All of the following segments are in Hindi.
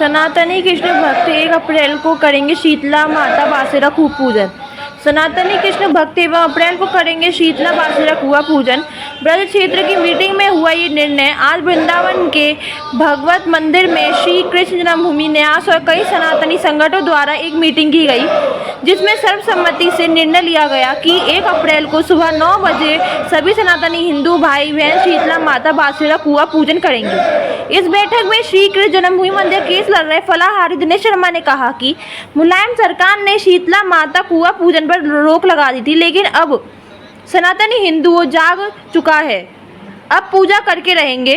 सनातनी कृष्ण भक्त 1 अप्रैल को करेंगे शीतला माता बासेरा खूब पूजन। सनातनी कृष्ण भक्त 1 अप्रैल को करेंगे शीतला बासेरा कुआ पूजन। ब्रज क्षेत्र की मीटिंग में हुआ ये निर्णय। आज वृंदावन के भगवत मंदिर में श्री कृष्ण जन्मभूमि न्यास और कई सनातनी संगठनों द्वारा एक मीटिंग की गई, जिसमें सर्वसम्मति से निर्णय लिया गया कि 1 अप्रैल को सुबह 9 बजे सभी सनातनी हिंदू भाई बहन शीतला माता बासेरा कुआ पूजन करेंगे। इस बैठक में श्री कृष्ण जन्मभूमि मंदिर केस लड़ रहे फलाहारी दिनेश शर्मा ने कहा कि मुलायम सरकार ने शीतला माता कुआ पूजन पर रोक लगा दी थी, लेकिन अब सनातनी हिंदुओं जाग चुका है, अब पूजा करके रहेंगे।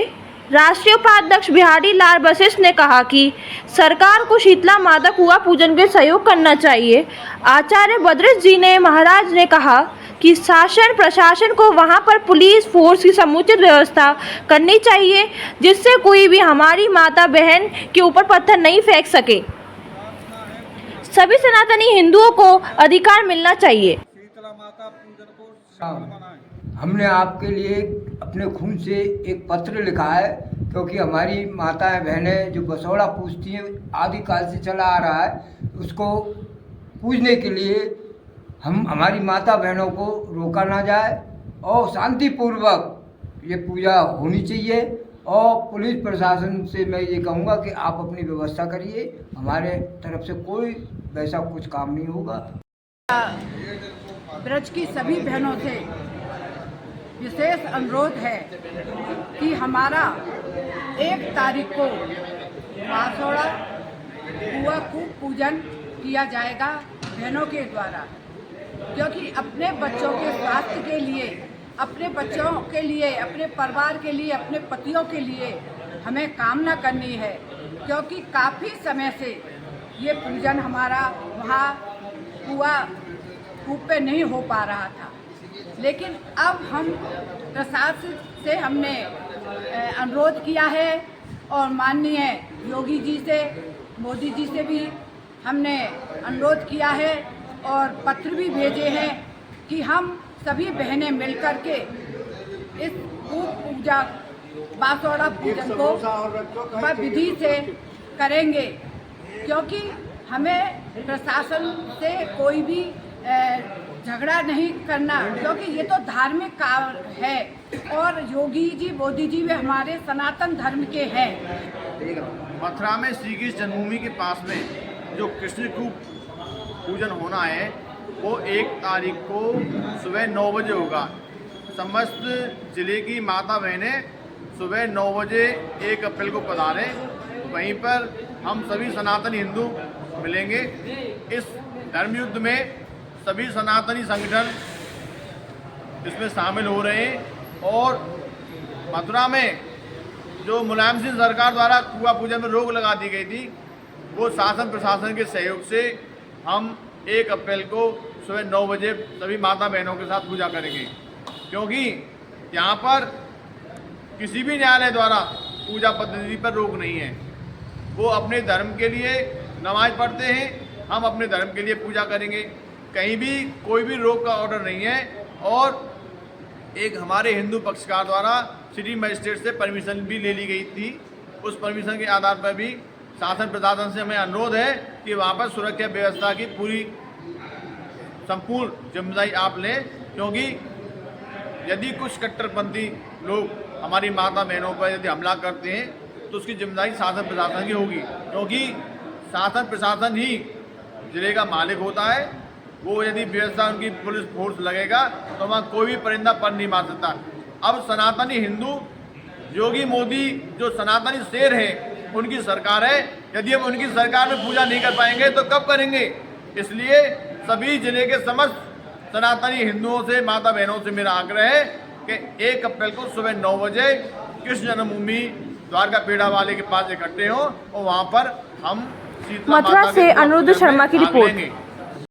राष्ट्रीय उपाध्यक्ष बिहारी लाल वशिष्ठ ने कहा कि सरकार को शीतला माता कुआ पूजन के सहयोग करना चाहिए। आचार्य भद्रेश जी ने महाराज ने कहा कि शासन प्रशासन को वहां पर पुलिस फोर्स की समुचित व्यवस्था करनी चाहिए, जिससे कोई भी हमारी माता बहन के ऊपर पत्थर नहीं फेंक सके। सभी सनातनी हिंदुओं को अधिकार मिलना चाहिए। हमने आपके लिए अपने खून से एक पत्र लिखा है, क्योंकि हमारी माताएं बहनें जो बसौड़ा पूजती हैं आदिकाल से चला आ रहा है, उसको पूजने के लिए हमारी माता बहनों को रोका ना जाए और शांतिपूर्वक ये पूजा होनी चाहिए। और पुलिस प्रशासन से मैं ये कहूँगा कि आप अपनी व्यवस्था करिए, हमारे तरफ से कोई वैसा कुछ काम नहीं होगा। ब्रज की सभी बहनों से विशेष अनुरोध है कि हमारा 1 तारीख को बासोड़ा कुआ खूब पूजन किया जाएगा बहनों के द्वारा, क्योंकि अपने बच्चों के स्वास्थ्य के लिए, अपने बच्चों के लिए, अपने परिवार के लिए, अपने पतियों के लिए हमें कामना करनी है, क्योंकि काफ़ी समय से ये पूजन हमारा वहाँ कुआ खूब पे नहीं हो पा रहा था। लेकिन अब हम प्रशासन से हमने अनुरोध किया है और माननीय योगी जी से, मोदी जी से भी हमने अनुरोध किया है और पत्र भी भेजे हैं कि हम सभी बहनें मिलकर के इस पूजा बासोड़ा पूजन को विधि से करेंगे, क्योंकि हमें प्रशासन से कोई भी झगड़ा नहीं करना, क्योंकि ये तो धार्मिक कार्य है और योगी जी मोदी जी वे हमारे सनातन धर्म के हैं। मथुरा में श्री कृष्ण जन्मभूमि के पास में जो कृष्ण को पूजन होना है वो 1 तारीख को सुबह 9 बजे होगा। समस्त जिले की माता बहनें सुबह 9 बजे 1 अप्रैल को पधारें। वहीं पर हम सभी सनातनी हिंदू मिलेंगे। इस धर्म युद्ध में सभी सनातनी संगठन इसमें शामिल हो रहे हैं और मथुरा में जो मुलायम सिंह सरकार द्वारा कुआ पूजन में रोक लगा दी गई थी, वो शासन प्रशासन के सहयोग से हम 1 अप्रैल को सुबह 9 बजे सभी माता बहनों के साथ पूजा करेंगे, क्योंकि यहाँ पर किसी भी न्यायालय द्वारा पूजा पद्धति पर रोक नहीं है। वो अपने धर्म के लिए नमाज पढ़ते हैं, हम अपने धर्म के लिए पूजा करेंगे। कहीं भी कोई भी रोक का ऑर्डर नहीं है। और एक हमारे हिंदू पक्षकार द्वारा सिटी मजिस्ट्रेट से परमिशन भी ले ली गई थी। उस परमिशन के आधार पर भी शासन प्रशासन से हमें अनुरोध है कि वहाँ पर सुरक्षा व्यवस्था की पूरी संपूर्ण जिम्मेदारी आप लें, क्योंकि यदि कुछ कट्टरपंथी लोग हमारी माता बहनों पर यदि हमला करते हैं तो उसकी जिम्मेदारी शासन प्रशासन की होगी, क्योंकि शासन प्रशासन ही जिले का मालिक होता है। वो यदि व्यवस्था उनकी पुलिस फोर्स लगेगा तो वहाँ कोई भी परिंदा पर नहीं मार सकता। अब सनातनी हिंदू योगी मोदी जो सनातनी शेर हैं उनकी सरकार है, यदि हम उनकी सरकार में पूजा नहीं कर पाएंगे तो कब करेंगे। इसलिए सभी जिले के समस्त सनातनी हिंदुओं से, माता बहनों से मेरा आग्रह है कि 1 अप्रैल को सुबह 9 बजे कृष्ण जन्मभूमि द्वारका पेड़ा वाले के पास इकट्ठे हों और वहाँ पर हम मथुरा से अनुरुद्ध शर्मा की रिपोर्ट।